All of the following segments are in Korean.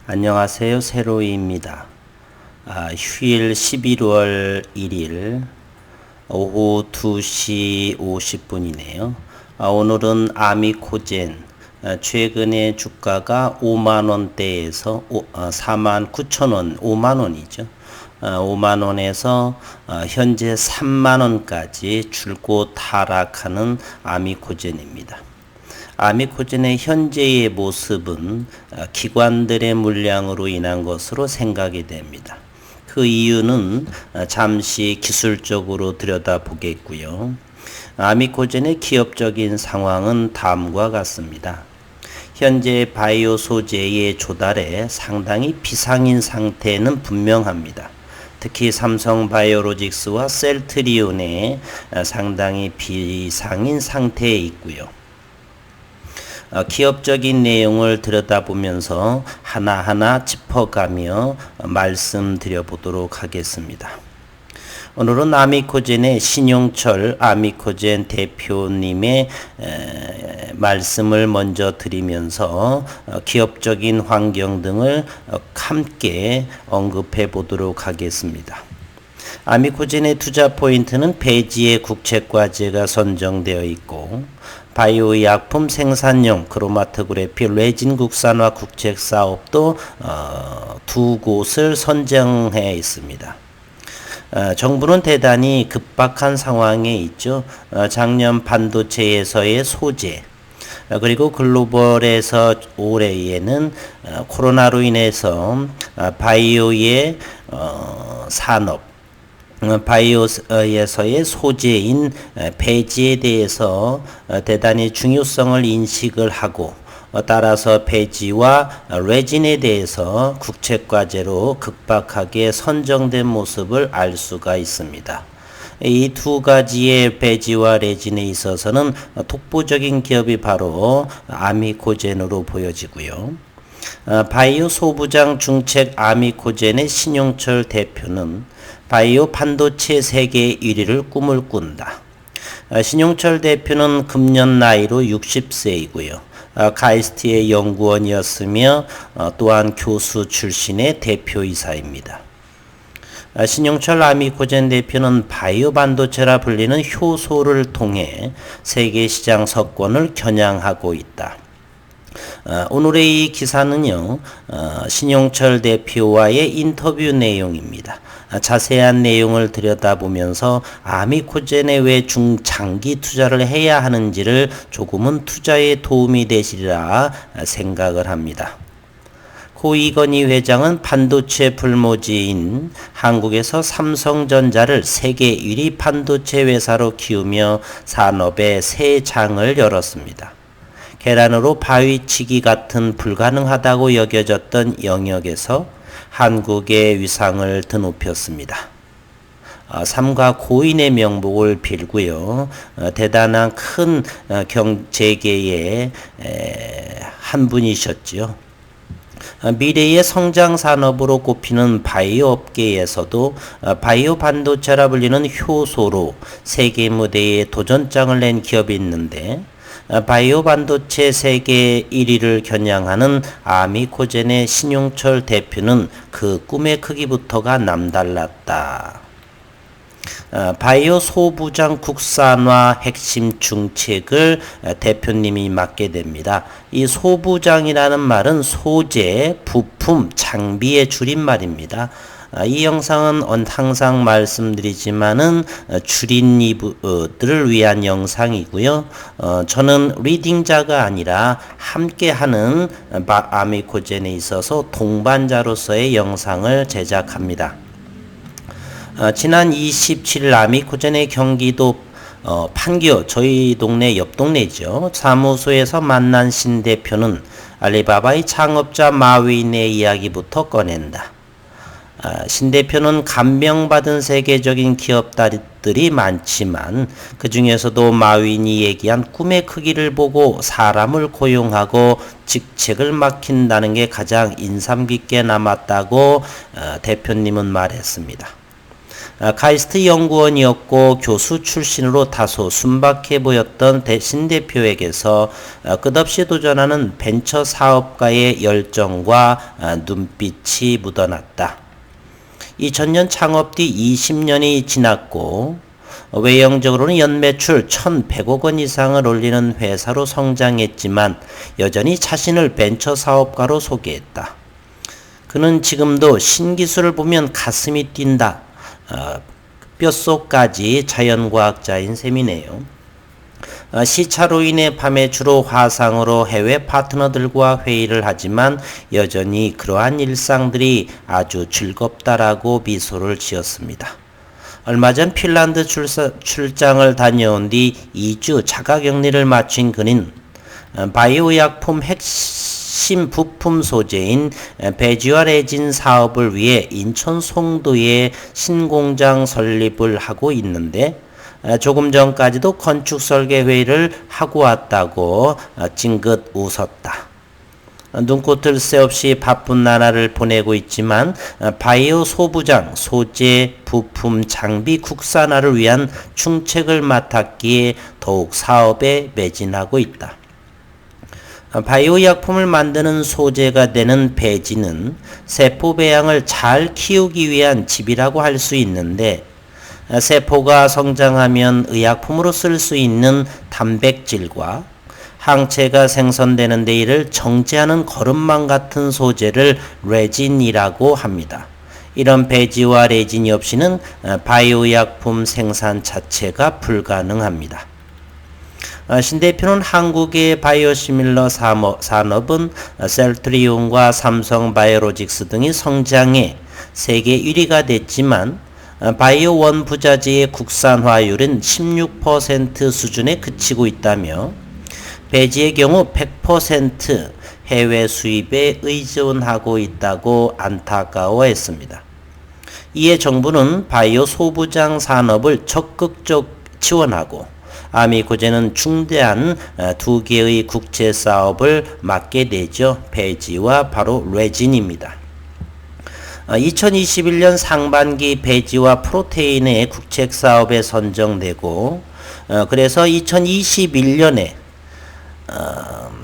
안녕하세요. 세로이입니다. 휴일 11월 1일 오후 2시 50분이네요. 오늘은 아미코젠 최근에 주가가 5만원대에서 49,000원, 5만원이죠. 5만원에서 현재 3만원까지 줄곧 하락하는 아미코젠입니다. 아미코젠의 현재의 모습은 기관들의 물량으로 인한 것으로 생각이 됩니다. 그 이유는 잠시 기술적으로 들여다보겠고요. 아미코젠의 기업적인 상황은 다음과 같습니다. 현재 바이오 소재의 조달에 상당히 비상인 상태는 분명합니다. 특히 삼성바이오로직스와 셀트리온에 상당히 비상인 상태에 있고요. 기업적인 내용을 들여다보면서 하나하나 짚어가며 말씀드려 보도록 하겠습니다. 오늘은 아미코젠의 신용철 아미코젠 대표님의 말씀을 먼저 드리면서 기업적인 환경 등을 함께 언급해 보도록 하겠습니다. 아미코젠의 투자 포인트는 배지의 국책과제가 선정되어 있고 바이오 약품 생산용 크로마토그래피 레진 국산화 국책 사업도 두 곳을 선정해 있습니다. 정부는 대단히 급박한 상황에 있죠. 작년 반도체에서의 소재 그리고 글로벌에서 올해에는 코로나로 인해서 바이오의 산업 바이오에서의 소재인 배지에 대해서 대단히 중요성을 인식을 하고 따라서 배지와 레진에 대해서 국책과제로 급박하게 선정된 모습을 알 수가 있습니다. 이 두 가지의 배지와 레진에 있어서는 독보적인 기업이 바로 아미코젠으로 보여지고요. 바이오 소부장 중책 아미코젠의 신용철 대표는 바이오 반도체 세계 1위를 꿈을 꾼다. 신용철 대표는 금년 나이로 60세이고요. 카이스트의 연구원이었으며 또한 교수 출신의 대표이사입니다. 신용철 아미코젠 대표는 바이오 반도체라 불리는 효소를 통해 세계 시장 석권을 겨냥하고 있다. 오늘의 이 기사는요, 신용철 대표와의 인터뷰 내용입니다. 자세한 내용을 들여다보면서 아미코젠에 왜 중장기 투자를 해야 하는지를 조금은 투자에 도움이 되시리라 생각을 합니다. 고 이건희 회장은 반도체 불모지인 한국에서 삼성전자를 세계 1위 반도체 회사로 키우며 산업의 새 장을 열었습니다. 계란으로 바위치기 같은 불가능하다고 여겨졌던 영역에서 한국의 위상을 드높였습니다. 삼가 고인의 명복을 빌고요. 대단한 큰 경제계의 한 분이셨지요. 미래의 성장 산업으로 꼽히는 바이오 업계에서도 바이오 반도체라 불리는 효소로 세계 무대에 도전장을 낸 기업이 있는데 바이오 반도체 세계 1위를 겨냥하는 아미코젠의 신용철 대표는 그 꿈의 크기부터가 남달랐다. 바이오 소부장 국산화 핵심 중책을 대표님이 맡게 됩니다. 이 소부장이라는 말은 소재, 부품, 장비의 줄임말입니다. 이 영상은 항상 말씀드리지만은 줄임이들을 위한 영상이고요. 저는 리딩자가 아니라 함께하는 아미코젠에 있어서 동반자로서의 영상을 제작합니다. 지난 27일 아미코젠의 경기도 판교 저희 동네 옆 동네죠. 사무소에서 만난 신 대표는 알리바바의 창업자 마윈의 이야기부터 꺼낸다. 신 대표는 감명받은 세계적인 기업들이 많지만 그 중에서도 마윈이 얘기한 꿈의 크기를 보고 사람을 고용하고 직책을 맡긴다는 게 가장 인상 깊게 남았다고 대표님은 말했습니다. 카이스트 연구원이었고 교수 출신으로 다소 순박해 보였던 신대표에게서 끝없이 도전하는 벤처 사업가의 열정과 눈빛이 묻어났다. 2000년 창업 뒤 20년이 지났고 외형적으로는 연매출 1,100억 원 이상을 올리는 회사로 성장했지만 여전히 자신을 벤처 사업가로 소개했다. 그는 지금도 신기술을 보면 가슴이 뛴다. 뼛속까지 자연과학자인 셈이네요. 시차로 인해 밤에 주로 화상으로 해외 파트너들과 회의를 하지만 여전히 그러한 일상들이 아주 즐겁다라고 미소를 지었습니다. 얼마 전 핀란드 출장을 다녀온 뒤 2주 자가격리를 마친 그는 바이오의약품 핵심 부품 소재인 배지와 레진 사업을 위해 인천 송도에 신공장 설립을 하고 있는데 조금 전까지도 건축 설계 회의를 하고 왔다고 찡긋 웃었다. 눈꽃을 새 없이 바쁜 나날을 보내고 있지만 바이오 소부장, 소재, 부품, 장비 국산화를 위한 충책을 맡았기에 더욱 사업에 매진하고 있다. 바이오 약품을 만드는 소재가 되는 배지는 세포 배양을 잘 키우기 위한 집이라고 할 수 있는데 세포가 성장하면 의약품으로 쓸 수 있는 단백질과 항체가 생성되는 데 이를 정지하는 거름망 같은 소재를 레진이라고 합니다. 이런 배지와 레진이 없이는 바이오의약품 생산 자체가 불가능합니다. 신 대표는 한국의 바이오시밀러 산업은 셀트리온과 삼성바이오로직스 등이 성장해 세계 1위가 됐지만 바이오 원부자재의 국산화율은 16% 수준에 그치고 있다며 배지의 경우 100% 해외 수입에 의존하고 있다고 안타까워했습니다. 이에 정부는 바이오 소부장 산업을 적극적 지원하고 아미코제는 중대한 두 개의 국제 사업을 맡게 되죠. 배지와 바로 레진입니다. 2021년 상반기 배지와 프로테인의 국책 사업에 선정되고 그래서 2021년에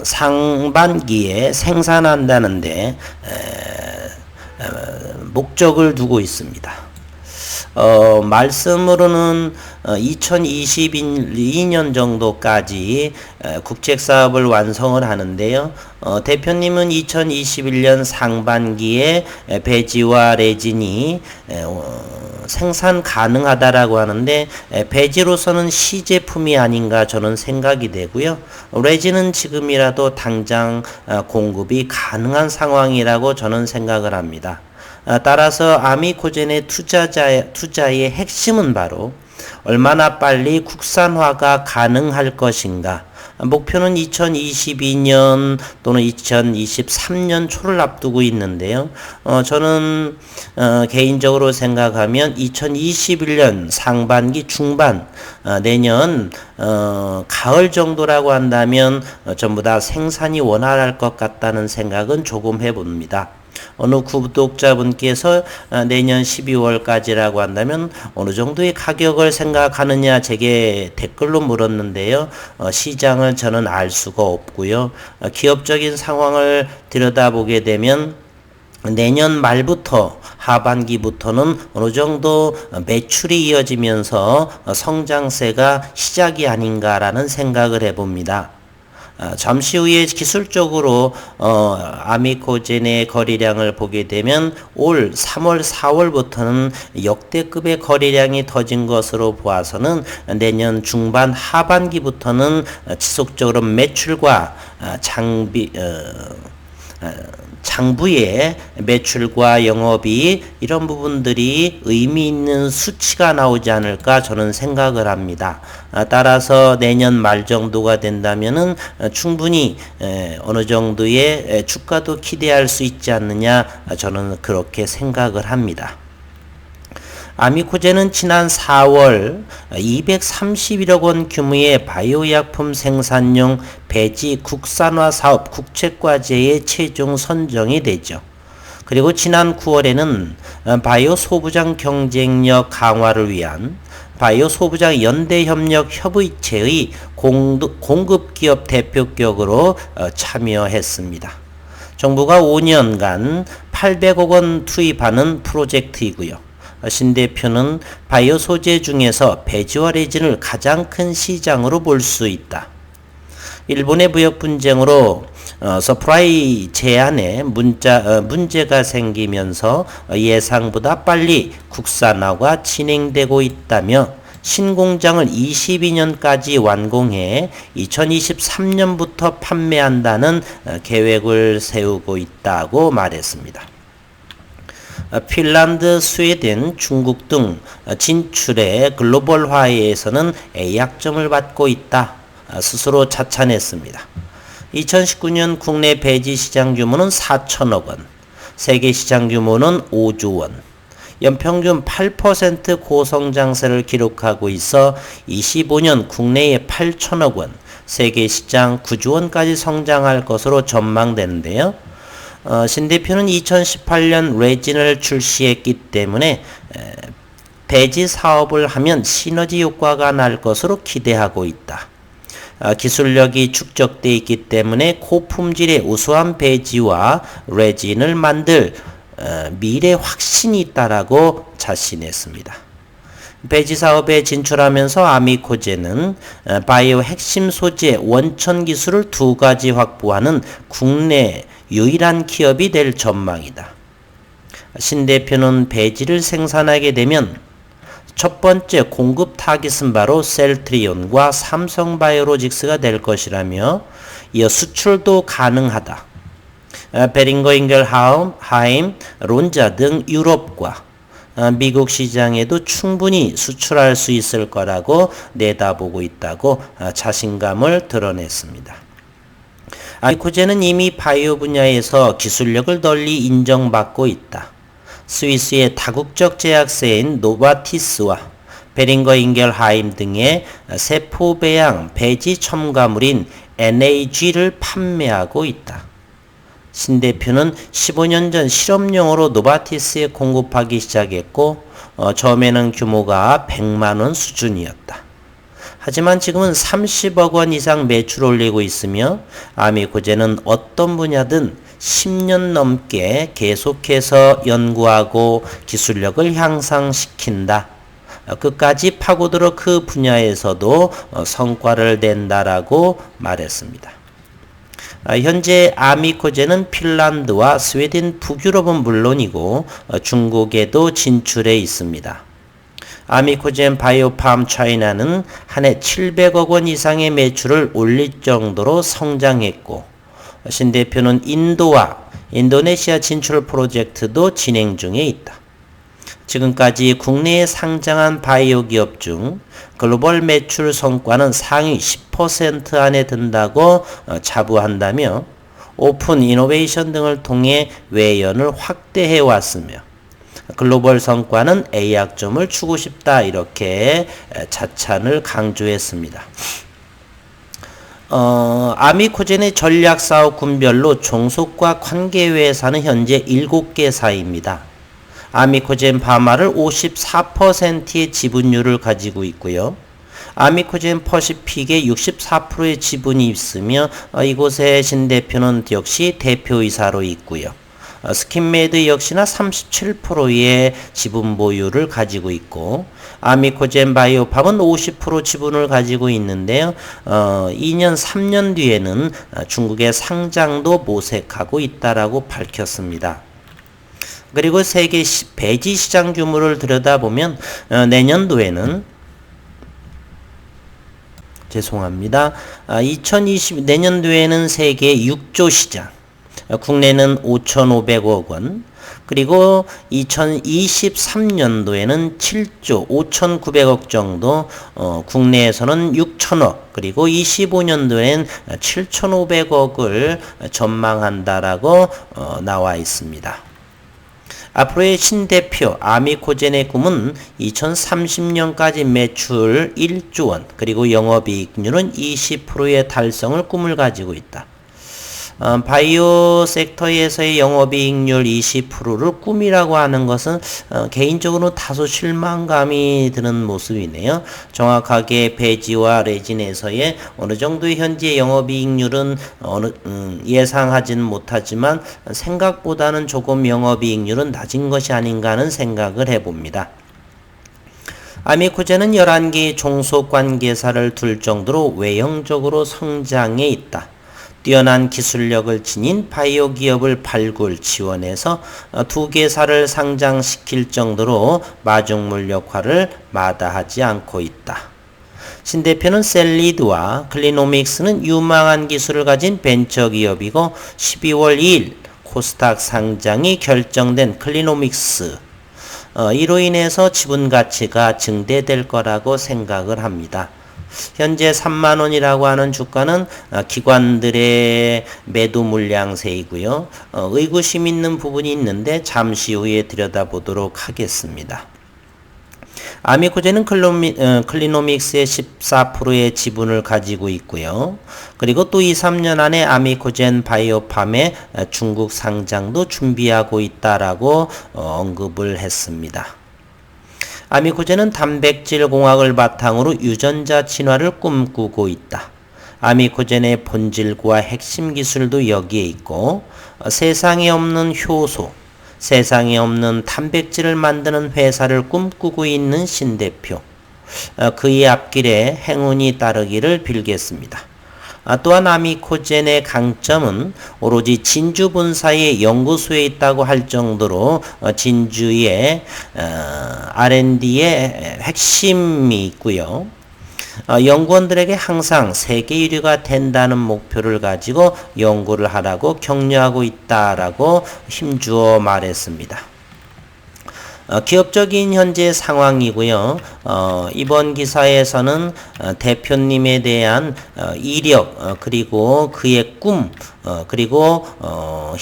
상반기에 생산한다는데 목적을 두고 있습니다. 말씀으로는 2022년 정도까지 국책사업을 완성을 하는데요. 대표님은 2021년 상반기에 배지와 레진이 생산 가능하다라고 하는데 배지로서는 시제품이 아닌가 저는 생각이 되고요. 레진은 지금이라도 당장 공급이 가능한 상황이라고 저는 생각을 합니다. 따라서 아미코젠의 투자의 핵심은 바로 얼마나 빨리 국산화가 가능할 것인가. 목표는 2022년 또는 2023년 초를 앞두고 있는데요. 저는 개인적으로 생각하면 2021년 상반기 중반 내년 가을 정도라고 한다면 전부 다 생산이 원활할 것 같다는 생각은 조금 해봅니다. 어느 구독자분께서 내년 12월까지라고 한다면 어느 정도의 가격을 생각하느냐 제게 댓글로 물었는데요. 시장을 저는 알 수가 없고요. 기업적인 상황을 들여다보게 되면 내년 말부터 하반기부터는 어느 정도 매출이 이어지면서 성장세가 시작이 아닌가라는 생각을 해봅니다. 잠시 후에 기술적으로 아미코젠의 거래량을 보게 되면 올 3월, 4월부터는 역대급의 거래량이 터진 것으로 보아서는 내년 중반, 하반기부터는 지속적으로 매출과 장부의 매출과 영업이 이런 부분들이 의미 있는 수치가 나오지 않을까 저는 생각을 합니다. 따라서 내년 말 정도가 된다면은 충분히 어느 정도의 주가도 기대할 수 있지 않느냐 저는 그렇게 생각을 합니다. 아미코젠은 지난 4월 231억 원 규모의 바이오약품 생산용 배지 국산화 사업 국책과제에 최종 선정이 되죠. 그리고 지난 9월에는 바이오 소부장 경쟁력 강화를 위한 바이오 소부장 연대협력 협의체의 공급기업 대표격으로 참여했습니다. 정부가 5년간 800억 원 투입하는 프로젝트이고요. 신 대표는 바이오 소재 중에서 배지와 레진을 가장 큰 시장으로 볼 수 있다. 일본의 무역 분쟁으로 서프라이 제한에 문제가 생기면서 예상보다 빨리 국산화가 진행되고 있다며 신공장을 22년까지 완공해 2023년부터 판매한다는 계획을 세우고 있다고 말했습니다. 핀란드, 스웨덴, 중국 등 진출의 글로벌화에서는 A약점을 받고 있다. 스스로 자찬했습니다. 2019년 국내 배지 시장 규모는 4천억 원, 세계 시장 규모는 5조 원, 연평균 8% 고성장세를 기록하고 있어 25년 국내에 8천억 원, 세계 시장 9조 원까지 성장할 것으로 전망되는데요. 신 대표는 2018년 레진을 출시했기 때문에 배지 사업을 하면 시너지 효과가 날 것으로 기대하고 있다. 기술력이 축적되어 있기 때문에 고품질의 우수한 배지와 레진을 만들 미래 확신이 있다라고 자신했습니다. 배지 사업에 진출하면서 아미코제는 바이오 핵심 소재 원천 기술을 2가지 확보하는 국내 유일한 기업이 될 전망이다. 신 대표는 배지를 생산하게 되면 첫 번째 공급 타깃은 바로 셀트리온과 삼성바이오로직스가 될 것이라며 이어 수출도 가능하다. 베링거 인겔하임, 론자 등 유럽과 미국 시장에도 충분히 수출할 수 있을 거라고 내다보고 있다고 자신감을 드러냈습니다. 아미코제는 이미 바이오 분야에서 기술력을 널리 인정받고 있다. 스위스의 다국적 제약사인 노바티스와 베링거 인겔하임 등의 세포 배양 배지 첨가물인 NAG를 판매하고 있다. 신 대표는 15년 전 실험용으로 노바티스에 공급하기 시작했고 처음에는 규모가 100만 원 수준이었다. 하지만 지금은 30억 원 이상 매출을 올리고 있으며 아미코제는 어떤 분야든 10년 넘게 계속해서 연구하고 기술력을 향상시킨다. 끝까지 파고들어 그 분야에서도 성과를 낸다라고 말했습니다. 현재 아미코제는 핀란드와 스웨덴, 북유럽은 물론이고 중국에도 진출해 있습니다. 아미코젠 바이오팜 차이나는 한 해 700억 원 이상의 매출을 올릴 정도로 성장했고 신 대표는 인도와 인도네시아 진출 프로젝트도 진행 중에 있다. 지금까지 국내에 상장한 바이오 기업 중 글로벌 매출 성과는 상위 10% 안에 든다고 자부한다며 오픈 이노베이션 등을 통해 외연을 확대해 왔으며 글로벌 성과는 A약점을 주고 싶다 이렇게 자찬을 강조했습니다. 아미코젠의 전략사업 군별로 종속과 관계회사는 현재 7개사입니다. 아미코젠 파마를 54%의 지분율을 가지고 있고요. 아미코젠 퍼시픽에 64%의 지분이 있으며 이곳의 신 대표는 역시 대표이사로 있고요. 스킨메드 역시나 37%의 지분 보유를 가지고 있고 아미코젠 바이오팜은 50% 지분을 가지고 있는데요. 2년 3년 뒤에는 중국의 상장도 모색하고 있다라고 밝혔습니다. 그리고 세계 배지 시장 규모를 들여다보면 내년도에는 2020 내년도에는 세계 6조 시장, 국내는 5,500억 원, 그리고 2023년도에는 7조 5,900억 정도, 국내에서는 6천억, 그리고 25년도엔 7,500억을 전망한다라고 나와 있습니다. 앞으로의 신대표 아미코젠의 꿈은 2030년까지 매출 1조 원, 그리고 영업이익률은 20%의 달성을 꿈을 가지고 있다. 바이오 섹터에서의 영업이익률 20%를 꿈이라고 하는 것은 개인적으로 다소 실망감이 드는 모습이네요. 정확하게 배지와 레진에서의 어느 정도의 현재 영업이익률은 예상하지는 못하지만 생각보다는 조금 영업이익률은 낮은 것이 아닌가 하는 생각을 해봅니다. 아미코젠은 11개의 종속관계사를 둘 정도로 외형적으로 성장해 있다. 뛰어난 기술력을 지닌 바이오 기업을 발굴, 지원해서 2개사를 상장시킬 정도로 마중물 역할을 마다하지 않고 있다. 신 대표는 셀리드와 클리노믹스는 유망한 기술을 가진 벤처기업이고 12월 2일 코스닥 상장이 결정된 클리노믹스 이로 인해서 지분 가치가 증대될 거라고 생각을 합니다. 현재 3만원이라고 하는 주가는 기관들의 매도 물량세이고요. 의구심 있는 부분이 있는데 잠시 후에 들여다보도록 하겠습니다. 아미코젠은 클리노믹스의 14%의 지분을 가지고 있고요. 그리고 또 2, 3년 안에 아미코젠 바이오팜의 중국 상장도 준비하고 있다라고 언급을 했습니다. 아미코젠은 단백질 공학을 바탕으로 유전자 진화를 꿈꾸고 있다. 아미코젠의 본질과 핵심 기술도 여기에 있고 세상에 없는 효소, 세상에 없는 단백질을 만드는 회사를 꿈꾸고 있는 신 대표. 그의 앞길에 행운이 따르기를 빌겠습니다. 또한 아미코젠의 강점은 오로지 진주 본사의 연구소에 있다고 할 정도로 진주의 R&D의 핵심이 있고요. 연구원들에게 항상 세계 1위가 된다는 목표를 가지고 연구를 하라고 격려하고 있다라고 힘주어 말했습니다. 기업적인 현재 상황이고요. 이번 기사에서는 대표님에 대한 이력 그리고 그의 꿈 그리고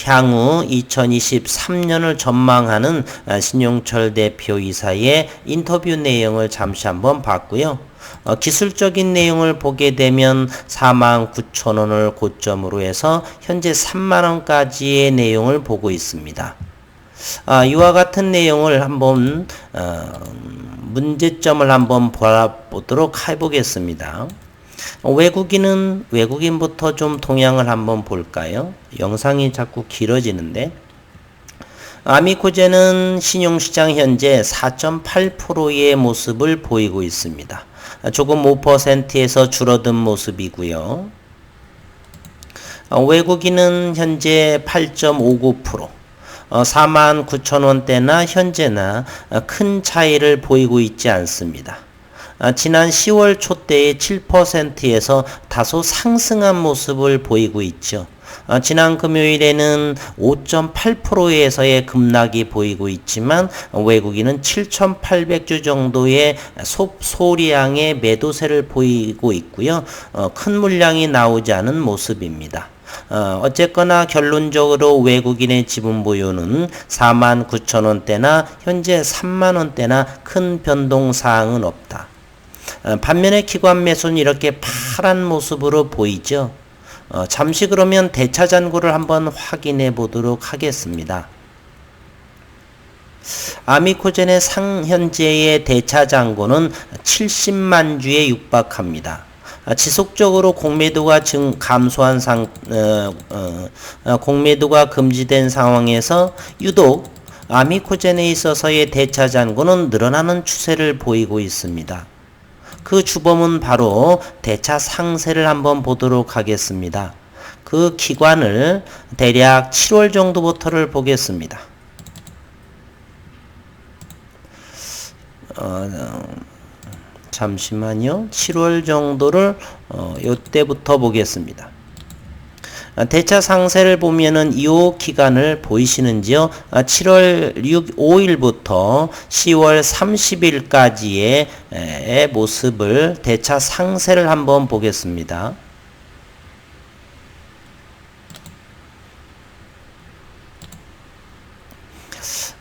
향후 2023년을 전망하는 신용철 대표이사의 인터뷰 내용을 잠시 한번 봤고요. 기술적인 내용을 보게 되면 49,000원을 고점으로 해서 현재 3만원까지의 내용을 보고 있습니다. 이와 같은 내용을 한번 문제점을 한번 보도록 해보겠습니다. 외국인부터 좀 동향을 한번 볼까요? 영상이 자꾸 길어지는데 아미코젠은 신용시장 현재 4.8%의 모습을 보이고 있습니다. 조금 5%에서 줄어든 모습이고요. 외국인은 현재 8.59%, 49,000원대나 현재나 큰 차이를 보이고 있지 않습니다. 지난 10월 초대의 7%에서 다소 상승한 모습을 보이고 있죠. 지난 금요일에는 5.8%에서의 급락이 보이고 있지만 외국인은 7,800주 정도의 소량의 매도세를 보이고 있고요. 큰 물량이 나오지 않은 모습입니다. 어쨌거나 결론적으로 외국인의 지분 보유는 49,000원대나 현재 3만원대나 큰 변동사항은 없다. 반면에 기관 매수는 이렇게 파란 모습으로 보이죠. 잠시 그러면 대차 잔고를 한번 확인해 보도록 하겠습니다. 아미코젠의 현재의 대차 잔고는 70만 주에 육박합니다. 지속적으로 공매도가 감소한 공매도가 금지된 상황에서 유독 아미코젠에 있어서의 대차 잔고는 늘어나는 추세를 보이고 있습니다. 그 주범은 바로 대차 상세를 한번 보도록 하겠습니다. 그 기간을 대략 7월 정도부터를 보겠습니다. 잠시만요. 7월 정도를 요때부터 보겠습니다. 대차 상세를 보면은 이 기간을 보이시는지요? 7월 5일부터 10월 30일까지의 모습을 대차 상세를 한번 보겠습니다.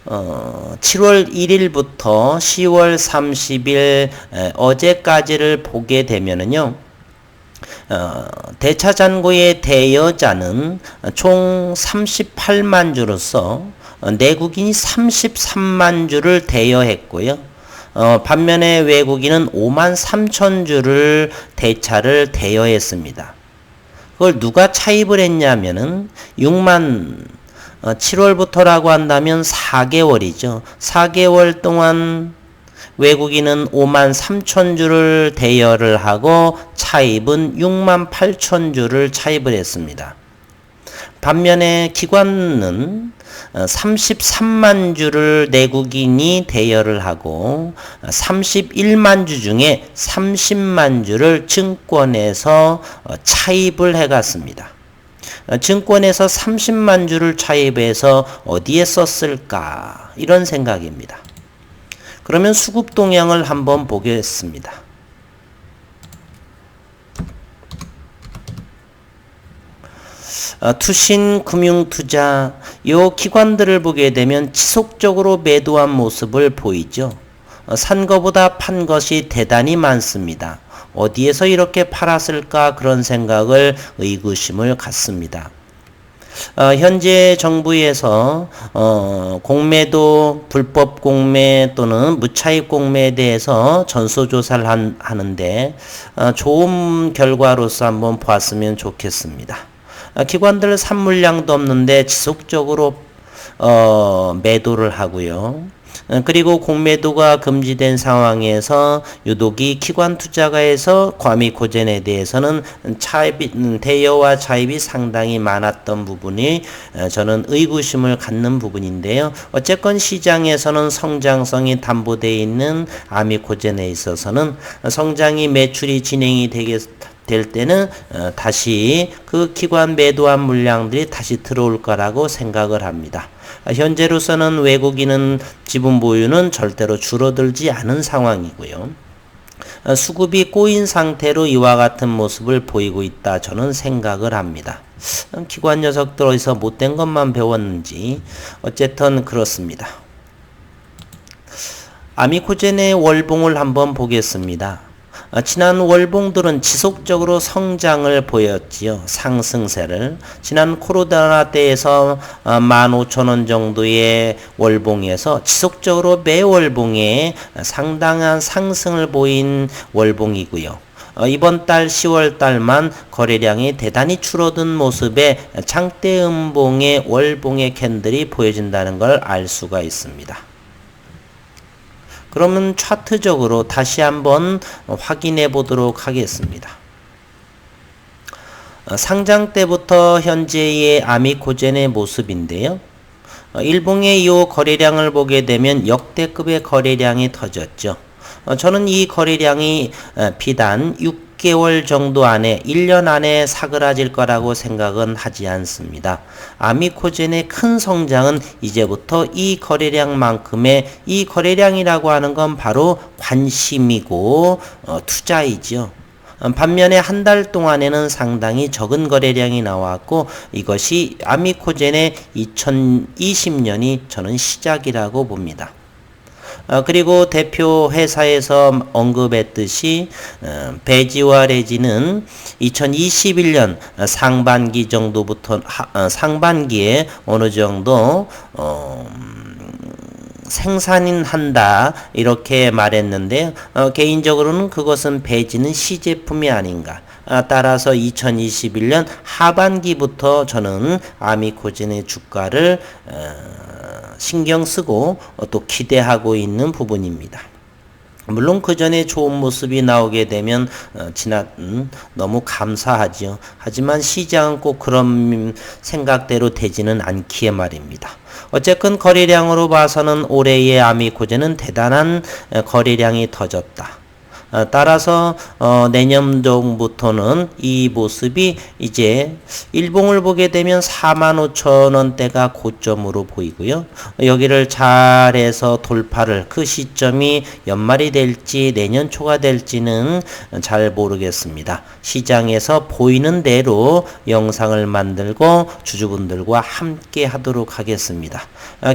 7월 1일부터 10월 30일 어제까지를 보게 되면은요. 대차잔고의 대여자는 총 38만 주로서 내국인이 33만 주를 대여했고요. 반면에 외국인은 5만 3천 주를 대차를 대여했습니다. 그걸 누가 차입을 했냐면은 7월부터라고 한다면 4개월이죠. 4개월 동안 외국인은 5만 3천 주를 대여를 하고 차입은 6만 8천 주를 차입을 했습니다. 반면에 기관은 33만 주를 내국인이 대여를 하고 31만 주 중에 30만 주를 증권에서 차입을 해갔습니다. 증권에서 30만 주를 차입해서 어디에 썼을까? 이런 생각입니다. 그러면 수급 동향을 한번 보겠습니다. 투신, 금융투자 요 기관들을 보게 되면 지속적으로 매도한 모습을 보이죠. 산 거보다 판 것이 대단히 많습니다. 어디에서 이렇게 팔았을까 그런 생각을 의구심을 갖습니다. 현재 정부에서 공매도, 불법 공매 또는 무차입 공매에 대해서 전수조사를 하는데 좋은 결과로서 한번 보았으면 좋겠습니다. 기관들 산 물량도 없는데 지속적으로 매도를 하고요. 그리고 공매도가 금지된 상황에서 유독이 기관 투자가에서 과미코젠에 대해서는 대여와 차입이 상당히 많았던 부분이 저는 의구심을 갖는 부분인데요. 어쨌건 시장에서는 성장성이 담보되어 있는 아미코젠에 있어서는 성장이 매출이 진행이 될 때는 다시 그 기관 매도한 물량들이 다시 들어올 거라고 생각을 합니다. 현재로서는 외국인은 지분 보유는 절대로 줄어들지 않은 상황이고요. 수급이 꼬인 상태로 이와 같은 모습을 보이고 있다 저는 생각을 합니다. 기관 녀석들 어디서 못된 것만 배웠는지 어쨌든 그렇습니다. 아미코젠의 월봉을 한번 보겠습니다. 지난 월봉들은 지속적으로 성장을 보였지요. 상승세를. 지난 코로나 때에서 15,000원 정도의 월봉에서 지속적으로 매월봉에 상당한 상승을 보인 월봉이고요. 이번 달 10월 달만 거래량이 대단히 줄어든 모습에 장대 음봉의 월봉의 캔들이 보여진다는 걸 알 수가 있습니다. 그러면 차트적으로 다시 한번 확인해 보도록 하겠습니다. 상장 때부터 현재의 아미코젠의 모습인데요. 일봉의 이 거래량을 보게 되면 역대급의 거래량이 터졌죠. 저는 이 거래량이 비단 6개월 정도 안에 1년 안에 사그라질 거라고 생각은 하지 않습니다. 아미코젠의 큰 성장은 이제부터 이 거래량만큼의 이 거래량이라고 하는 건 바로 관심이고 투자이죠. 반면에 한 달 동안에는 상당히 적은 거래량이 나왔고 이것이 아미코젠의 2020년이 저는 시작이라고 봅니다. 그리고 대표 회사에서 언급했듯이 배지와 레지는 2021년 상반기 정도부터 상반기에 어느 정도 생산한다 이렇게 말했는데요. 개인적으로는 그것은 배지는 시제품이 아닌가. 따라서 2021년 하반기부터 저는 아미코젠의 주가를 신경 쓰고 또 기대하고 있는 부분입니다. 물론 그 전에 좋은 모습이 나오게 되면 너무 감사하지요. 하지만 시장은 꼭 그런 생각대로 되지는 않기에 말입니다. 어쨌건 거래량으로 봐서는 올해의 아미코젠은 대단한 거래량이 터졌다. 따라서 내년도부터는 이 모습이 이제 일봉을 보게 되면 45,000원대가 고점으로 보이고요. 여기를 잘해서 돌파를 그 시점이 연말이 될지 내년 초가 될지는 잘 모르겠습니다. 시장에서 보이는 대로 영상을 만들고 주주분들과 함께 하도록 하겠습니다.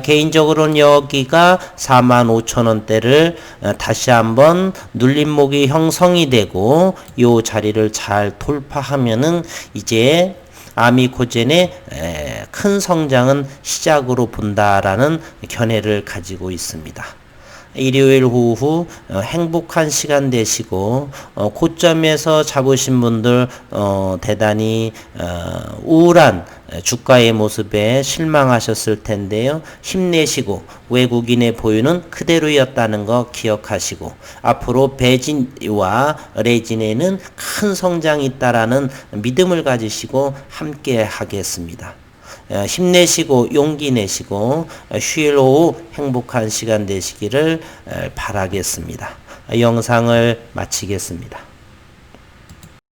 개인적으로는 여기가 45,000원대를 다시 한번 눌림목 안목이 형성이 되고 요 자리를 잘 돌파하면은 이제 아미코젠의 큰 성장은 시작으로 본다라는 견해를 가지고 있습니다. 일요일 오후 행복한 시간 되시고 고점에서 잡으신 분들 대단히 우울한 주가의 모습에 실망하셨을 텐데요. 힘내시고 외국인의 보유는 그대로였다는 거 기억하시고 앞으로 배진와 레진에는 큰 성장이 있다라는 믿음을 가지시고 함께 하겠습니다. 힘내시고 용기 내시고 휴일 오후 행복한 시간 되시기를 바라겠습니다. 영상을 마치겠습니다.